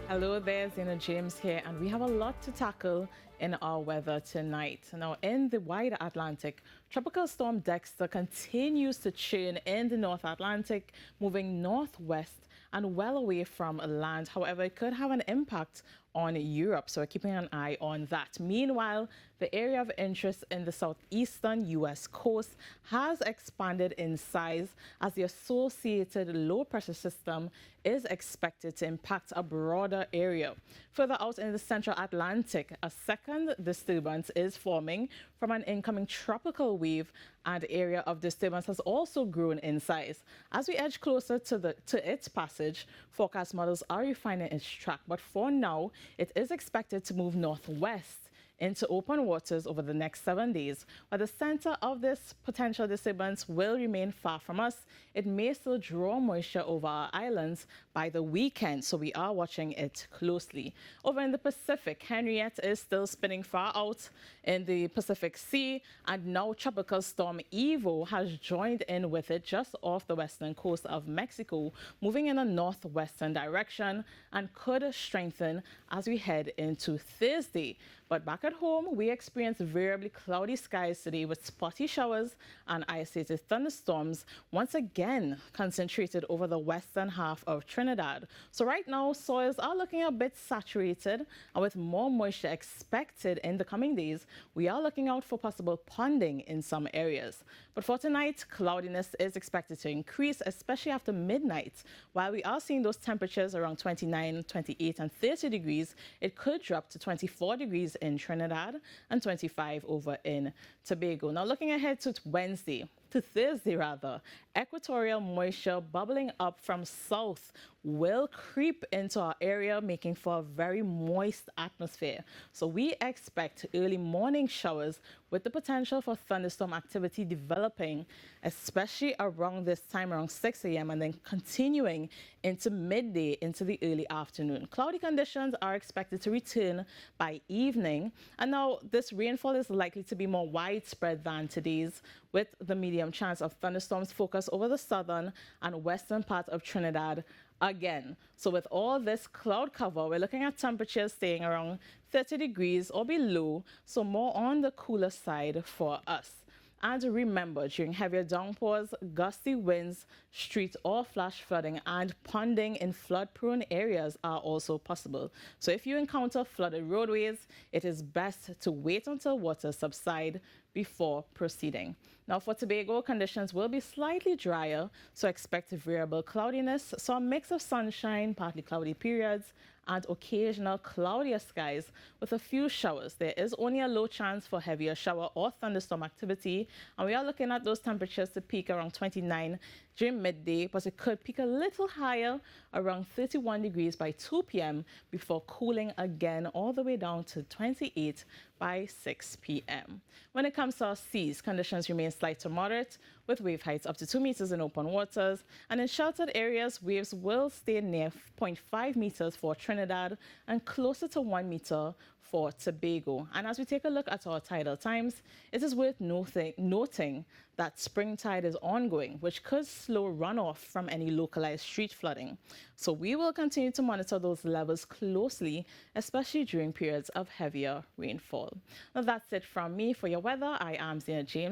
Hello there, Zena James here, and we have a lot to tackle in our weather tonight. Now, in the wider Atlantic, Tropical Storm Dexter continues to churn in the North Atlantic, moving northwest and well away from land. However, it could have an impact on Europe, so we're keeping an eye on that. Meanwhile, the area of interest in the southeastern U.S. coast has expanded in size as the associated low-pressure system is expected to impact a broader area. Further out in the central Atlantic, a second disturbance is forming from an incoming tropical wave, and the area of disturbance has also grown in size. As we edge closer to its passage, forecast models are refining its track, but for now, it is expected to move northwest into open waters over the next 7 days. While the center of this potential disturbance will remain far from us, it may still draw moisture over our islands by the weekend, so we are watching it closely. Over in the Pacific, Henriette is still spinning far out in the Pacific Sea, and now Tropical Storm Evo has joined in with it just off the western coast of Mexico, moving in a northwestern direction and could strengthen as we head into Thursday. But back at home, we experienced variably cloudy skies today with spotty showers and isolated thunderstorms once again concentrated over the western half of Trinidad. So right now, soils are looking a bit saturated, and with more moisture expected in the coming days, we are looking out for possible ponding in some areas. But for tonight, cloudiness is expected to increase, especially after midnight. While we are seeing those temperatures around 29, 28 and 30 degrees, it could drop to 24 degrees in Trinidad and 25 over in Tobago. Now looking ahead to Thursday rather, equatorial moisture bubbling up from south will creep into our area, making for a very moist atmosphere. So we expect early morning showers with the potential for thunderstorm activity developing, especially around this time, around 6 a.m. and then continuing into midday into the early afternoon. Cloudy conditions are expected to return by evening. And now this rainfall is likely to be more widespread than today's, with the medium chance of thunderstorms focused over the southern and western part of Trinidad again. So with all this cloud cover, we're looking at temperatures staying around 30 degrees or below, so more on the cooler side for us. And remember, during heavier downpours, gusty winds, street or flash flooding, and ponding in flood-prone areas are also possible. So if you encounter flooded roadways, it is best to wait until water subside before proceeding. Now for Tobago, conditions will be slightly drier, so expect variable cloudiness, so a mix of sunshine, partly cloudy periods, and occasional cloudier skies with a few showers. There is only a low chance for heavier shower or thunderstorm activity, and we are looking at those temperatures to peak around 29 during midday, but it could peak a little higher around 31 degrees by 2 p.m. before cooling again all the way down to 28 by 6 p.m. When it comes to our seas, conditions remain slight to moderate with wave heights up to 2 meters in open waters, and in sheltered areas, waves will stay near 0.5 meters for Trinidad and closer to 1 meter for Tobago. And as we take a look at our tidal times, it is worth noting that spring tide is ongoing, which could slow runoff from any localized street flooding. So we will continue to monitor those levels closely, especially during periods of heavier rainfall. Now that's it from me. For your weather, I am Zena James.